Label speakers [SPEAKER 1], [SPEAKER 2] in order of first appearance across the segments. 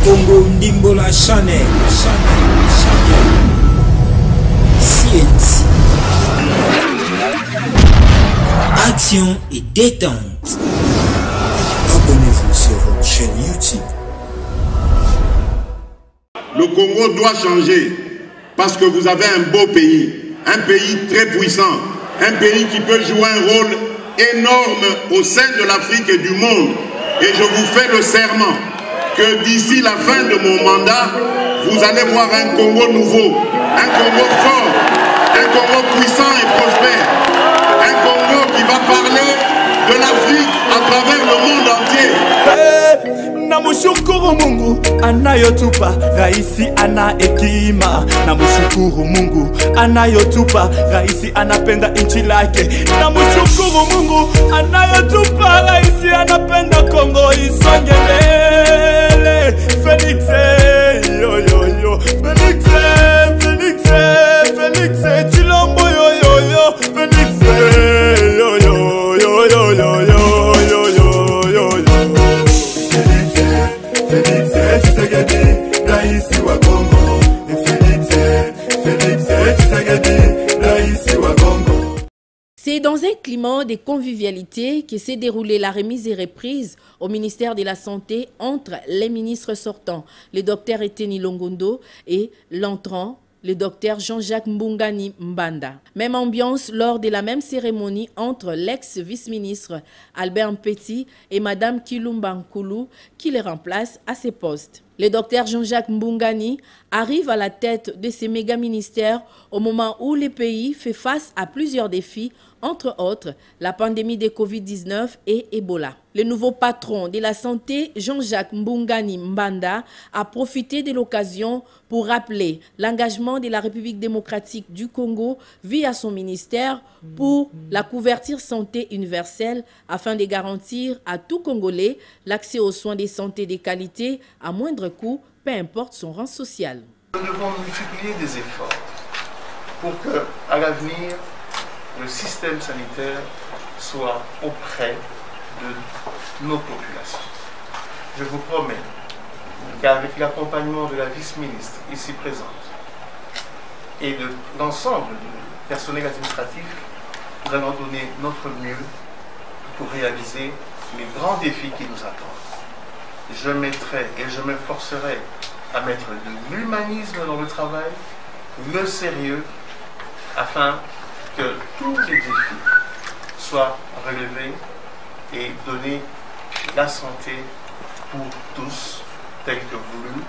[SPEAKER 1] Congo Ndimbola Chanel. CNC. Action et détente. Abonnez-vous sur votre chaîne YouTube.
[SPEAKER 2] Le Congo doit changer parce que vous avez un beau pays, un pays très puissant, un pays qui peut jouer un rôle énorme au sein de l'Afrique et du monde. Et je vous fais le serment que d'ici la fin de mon mandat, vous allez voir un Congo nouveau, un Congo fort, un Congo puissant et prospère, un Congo qui va parler de l'Afrique à travers le monde entier.
[SPEAKER 3] Namushukuru Mungu anayotupa raisi ana hekima. Namushukuru Mungu anayotupa raisi anapenda nchi lake. Namushukuru Mungu anayotupa raisi anapenda Kongo isonge mbele. Felix yo yo yo, Felix Chilombo yo yo yo, Felix yo yo yo yo yo yo.
[SPEAKER 4] C'est dans un climat de convivialité que s'est déroulée la remise et reprise au ministère de la Santé entre les ministres sortants, le docteur Eteni Longondo et l'entrant, le docteur Jean-Jacques Mbungani Mbanda. Même ambiance lors de la même cérémonie entre l'ex-vice-ministre Albert Mpeti et Madame Kilumba Nkulu qui les remplace à ses postes. Le docteur Jean-Jacques Mbungani arrive à la tête de ces méga-ministères au moment où le pays fait face à plusieurs défis, entre autres la pandémie de Covid-19 et Ebola. Le nouveau patron de la santé, Jean-Jacques Mbungani Mbanda, a profité de l'occasion pour rappeler l'engagement de la République démocratique du Congo via son ministère pour la couverture santé universelle afin de garantir à tout Congolais l'accès aux soins de santé de qualité à moindre coût, peu importe son rang social.
[SPEAKER 5] Nous devons multiplier des efforts pour que, à l'avenir, le système sanitaire soit auprès de nos populations. Je vous promets qu'avec l'accompagnement de la vice-ministre ici présente et de l'ensemble du personnel administratif, nous allons donner notre mieux pour réaliser les grands défis qui nous attendent. Je mettrai et je m'efforcerai à mettre de l'humanisme dans le travail, le sérieux, afin que tous les défis soient relevés et donner la santé pour tous, tel que voulu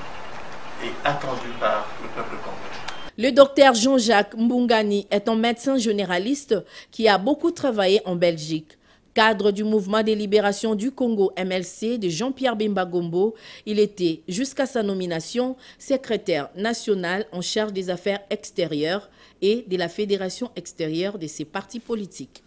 [SPEAKER 5] et attendu par le peuple congolais.
[SPEAKER 4] Le docteur Jean-Jacques Mbungani est un médecin généraliste qui a beaucoup travaillé en Belgique. Cadre du mouvement de libération du Congo MLC de Jean-Pierre Bemba Gombo, il était, jusqu'à sa nomination, secrétaire national en charge des affaires extérieures et de la fédération extérieure de ses partis politiques.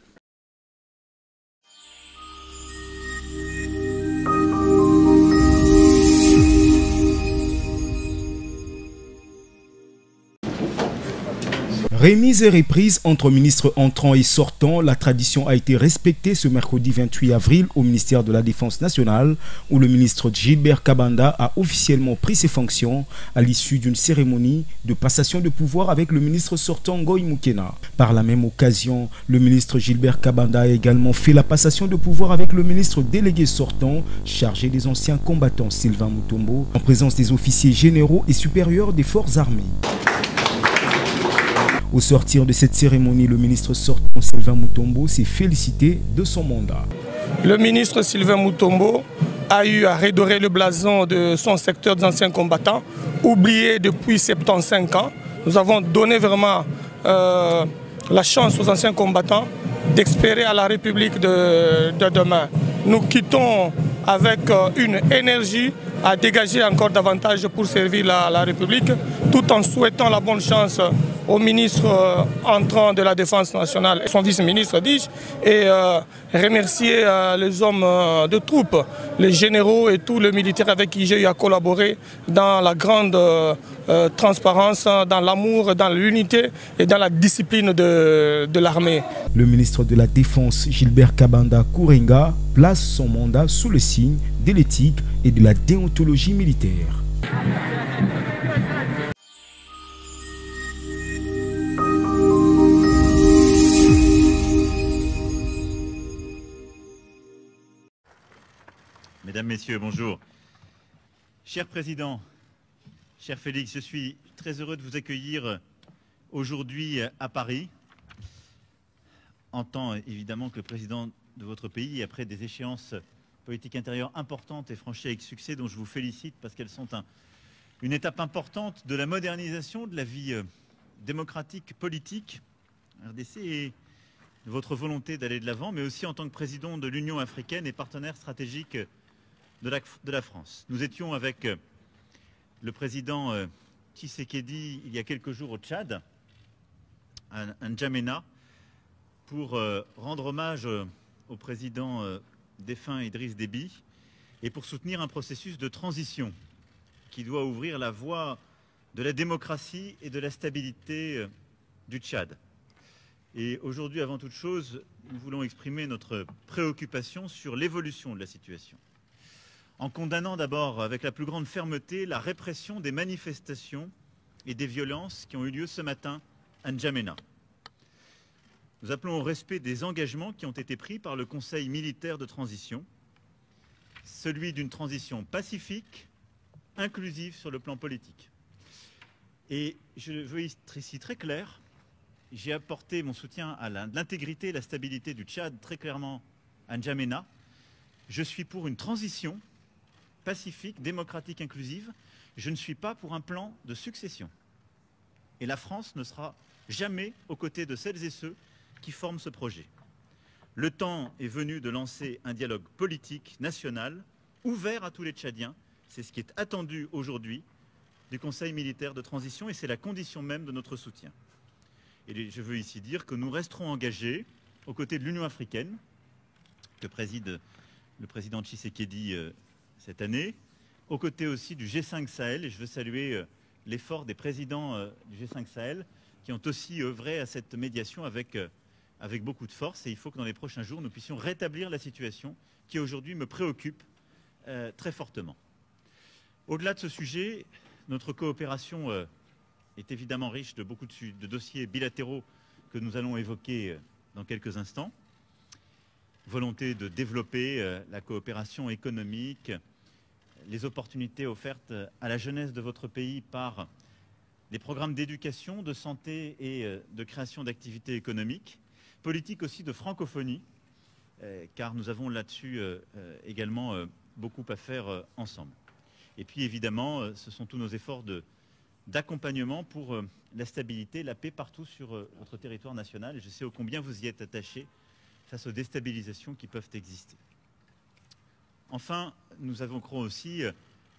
[SPEAKER 6] Remise et reprise entre ministres entrants et sortants, la tradition a été respectée ce mercredi 28 avril au ministère de la Défense nationale où le ministre Gilbert Kabanda a officiellement pris ses fonctions à l'issue d'une cérémonie de passation de pouvoir avec le ministre sortant Ngoï Moukena. Par la même occasion, le ministre Gilbert Kabanda a également fait la passation de pouvoir avec le ministre délégué sortant chargé des anciens combattants Sylvain Mutombo en présence des officiers généraux et supérieurs des forces armées. Au sortir de cette cérémonie, le ministre sortant Sylvain Mutombo s'est félicité de son mandat.
[SPEAKER 7] Le ministre Sylvain Mutombo a eu à redorer le blason de son secteur des anciens combattants, oublié depuis 75 ans. Nous avons donné vraiment la chance aux anciens combattants d'espérer à la République de demain. Nous quittons avec une énergie à dégager encore davantage pour servir la République, tout en souhaitant la bonne chance au ministre entrant de la Défense nationale, son vice-ministre, dis-je, et remercier les hommes de troupes, les généraux et tous les militaires avec qui j'ai eu à collaborer dans la grande transparence, dans l'amour, dans l'unité et dans la discipline de l'armée.
[SPEAKER 6] Le ministre de la Défense, Gilbert Kabanda Kourenga, place son mandat sous le signe de l'éthique et de la déontologie militaire.
[SPEAKER 8] Mesdames, Messieurs, bonjour. Cher Président, cher Félix, je suis très heureux de vous accueillir aujourd'hui à Paris, en tant évidemment que le président de votre pays, après des échéances politiques intérieures importantes et franchies avec succès, dont je vous félicite parce qu'elles sont une étape importante de la modernisation de la vie démocratique, politique, RDC, et de votre volonté d'aller de l'avant, mais aussi en tant que président de l'Union africaine et partenaire stratégique de la France. Nous étions avec le président Tshisekedi il y a quelques jours au Tchad, à N'Djamena, pour rendre hommage au président défunt Idriss Déby et pour soutenir un processus de transition qui doit ouvrir la voie de la démocratie et de la stabilité du Tchad. Et aujourd'hui, avant toute chose, nous voulons exprimer notre préoccupation sur l'évolution de la situation, en condamnant d'abord avec la plus grande fermeté la répression des manifestations et des violences qui ont eu lieu ce matin à N'Djamena. Nous appelons au respect des engagements qui ont été pris par le Conseil militaire de transition, celui d'une transition pacifique, inclusive sur le plan politique. Et je veux être ici très clair, j'ai apporté mon soutien à l'intégrité et la stabilité du Tchad très clairement à N'Djamena. Je suis pour une transition pacifique, démocratique, inclusive. Je ne suis pas pour un plan de succession. Et la France ne sera jamais aux côtés de celles et ceux qui forment ce projet. Le temps est venu de lancer un dialogue politique national ouvert à tous les Tchadiens. C'est ce qui est attendu aujourd'hui du Conseil militaire de transition et c'est la condition même de notre soutien. Et je veux ici dire que nous resterons engagés aux côtés de l'Union africaine, que préside le président Tshisekedi cette année, aux côtés aussi du G5 Sahel, et je veux saluer l'effort des présidents du G5 Sahel qui ont aussi œuvré à cette médiation avec beaucoup de force. Et il faut que dans les prochains jours, nous puissions rétablir la situation qui aujourd'hui me préoccupe très fortement. Au-delà de ce sujet, notre coopération est évidemment riche de beaucoup de dossiers bilatéraux que nous allons évoquer dans quelques instants. Volonté de développer la coopération économique, les opportunités offertes à la jeunesse de votre pays par les programmes d'éducation, de santé et de création d'activités économiques, politique aussi de francophonie, car nous avons là-dessus également beaucoup à faire ensemble. Et puis évidemment, ce sont tous nos efforts d'accompagnement pour la stabilité, la paix partout sur votre territoire national. Et je sais ô combien vous y êtes attachés face aux déstabilisations qui peuvent exister. Enfin, nous évoquerons aussi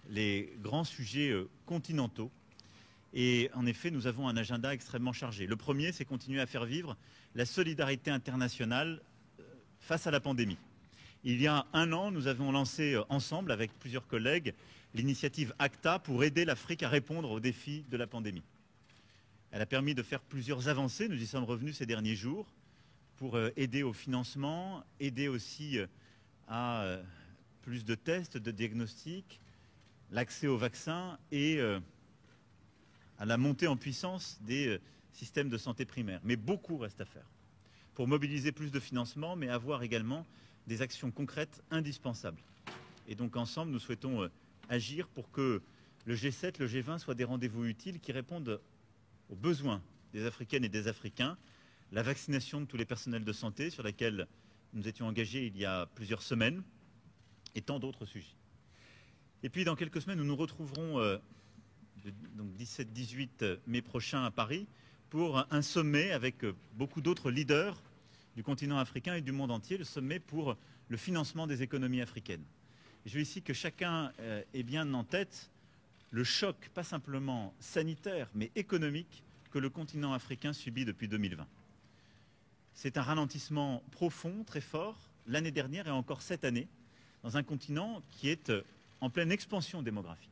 [SPEAKER 8] les grands sujets continentaux. Et en effet, nous avons un agenda extrêmement chargé. Le premier, c'est continuer à faire vivre la solidarité internationale face à la pandémie. Il y a un an, nous avons lancé ensemble, avec plusieurs collègues, l'initiative ACTA pour aider l'Afrique à répondre aux défis de la pandémie. Elle a permis de faire plusieurs avancées, nous y sommes revenus ces derniers jours, pour aider au financement, aider aussi à plus de tests, de diagnostics, l'accès aux vaccins et à la montée en puissance des systèmes de santé primaire. Mais beaucoup reste à faire pour mobiliser plus de financement, mais avoir également des actions concrètes indispensables. Et donc ensemble, nous souhaitons agir pour que le G7, le G20 soient des rendez-vous utiles qui répondent aux besoins des Africaines et des Africains, la vaccination de tous les personnels de santé sur laquelle nous étions engagés il y a plusieurs semaines, et tant d'autres sujets. Et puis dans quelques semaines, nous nous retrouverons donc 17-18 mai prochain à Paris pour un sommet avec beaucoup d'autres leaders du continent africain et du monde entier, le sommet pour le financement des économies africaines. Et je veux ici que chacun ait bien en tête le choc, pas simplement sanitaire, mais économique, que le continent africain subit depuis 2020. C'est un ralentissement profond, très fort, l'année dernière et encore cette année, dans un continent qui est en pleine expansion démographique.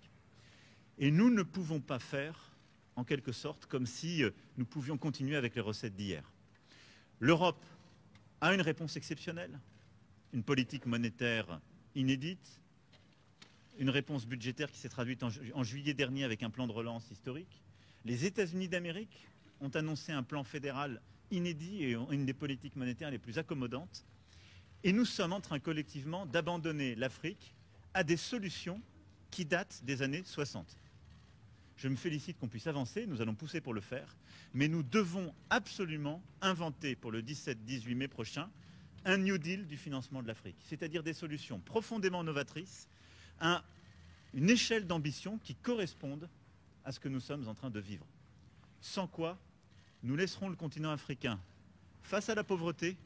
[SPEAKER 8] Et nous ne pouvons pas faire, en quelque sorte, comme si nous pouvions continuer avec les recettes d'hier. L'Europe a une réponse exceptionnelle, une politique monétaire inédite, une réponse budgétaire qui s'est traduite en juillet dernier avec un plan de relance historique. Les États-Unis d'Amérique ont annoncé un plan fédéral inédit et une des politiques monétaires les plus accommodantes. Et nous sommes en train collectivement d'abandonner l'Afrique à des solutions qui datent des années 60. Je me félicite qu'on puisse avancer, nous allons pousser pour le faire, mais nous devons absolument inventer pour le 17-18 mai prochain un New Deal du financement de l'Afrique, c'est-à-dire des solutions profondément novatrices, une échelle d'ambition qui corresponde à ce que nous sommes en train de vivre. Sans quoi, nous laisserons le continent africain face à la pauvreté,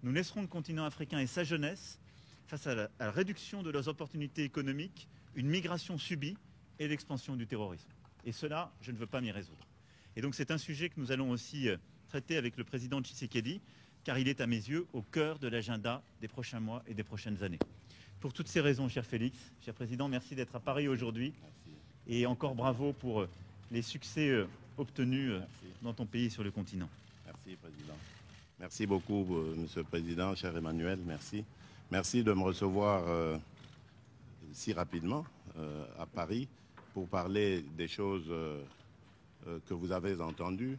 [SPEAKER 8] nous laisserons le continent africain et sa jeunesse face à la réduction de leurs opportunités économiques, une migration subie et l'expansion du terrorisme. Et cela, je ne veux pas m'y résoudre. Et donc c'est un sujet que nous allons aussi traiter avec le président Tshisekedi, car il est à mes yeux au cœur de l'agenda des prochains mois et des prochaines années. Pour toutes ces raisons, cher Félix, cher président, merci d'être à Paris aujourd'hui. Et encore bravo pour les succès obtenus dans ton pays sur le continent.
[SPEAKER 9] Merci, président. Merci beaucoup, monsieur le président, cher Emmanuel, merci. Merci de me recevoir si rapidement à Paris pour parler des choses que vous avez entendues.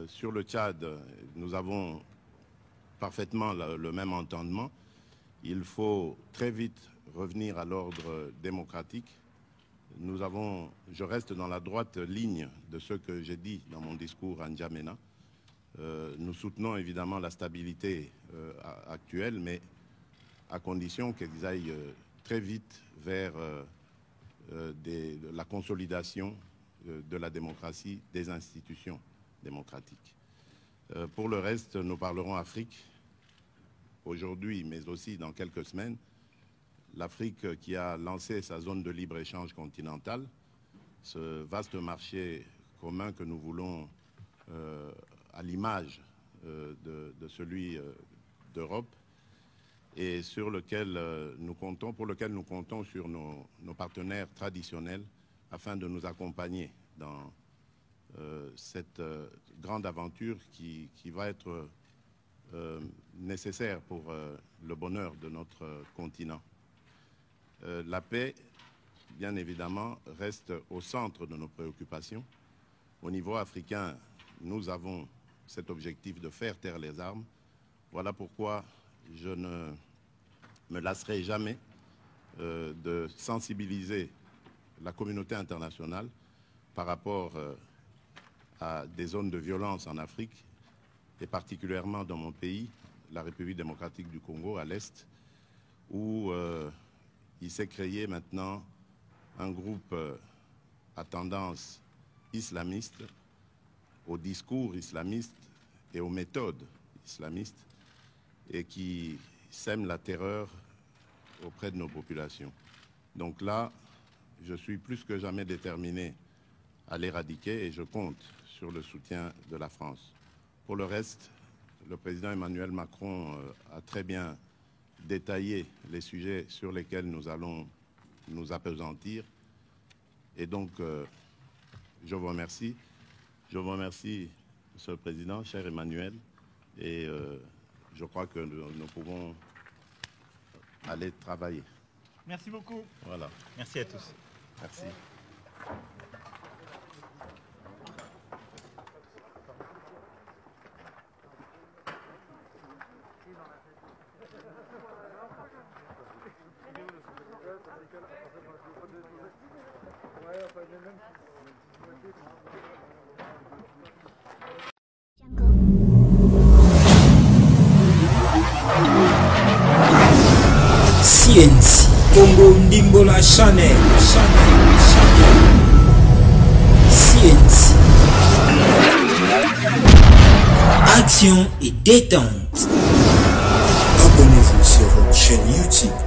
[SPEAKER 9] Sur le Tchad, nous avons parfaitement le même entendement. Il faut très vite revenir à l'ordre démocratique. Je reste dans la droite ligne de ce que j'ai dit dans mon discours à N'Djamena. Nous soutenons évidemment la stabilité actuelle, mais à condition qu'ils aillent très vite vers la consolidation de la démocratie, des institutions démocratiques. Pour le reste, nous parlerons Afrique aujourd'hui, mais aussi dans quelques semaines. L'Afrique qui a lancé sa zone de libre-échange continentale, ce vaste marché commun que nous voulons à l'image de celui d'Europe et pour lequel nous comptons sur nos partenaires traditionnels afin de nous accompagner dans cette grande aventure qui va être nécessaire pour le bonheur de notre continent. La paix, bien évidemment, reste au centre de nos préoccupations. Au niveau africain, nous avons cet objectif de faire taire les armes. Voilà pourquoi je ne me lasserai jamais de sensibiliser la communauté internationale par rapport à des zones de violence en Afrique, et particulièrement dans mon pays, la République démocratique du Congo, à l'Est, où il s'est créé maintenant un groupe à tendance islamiste, au discours islamiste et aux méthodes islamistes, et qui sème la terreur auprès de nos populations. Donc là, je suis plus que jamais déterminé à l'éradiquer et je compte sur le soutien de la France. Pour le reste, le président Emmanuel Macron a très bien détaillé les sujets sur lesquels nous allons nous appesantir. Et donc, je vous remercie. Je vous remercie, Monsieur le Président, cher Emmanuel. Et je crois que nous pouvons aller travailler.
[SPEAKER 8] Merci beaucoup.
[SPEAKER 9] Voilà.
[SPEAKER 8] Merci à tous.
[SPEAKER 9] Merci.
[SPEAKER 1] CNC Congo Ndimbola Chanel. CNC Action et détente. Abonnez-vous sur votre chaîne YouTube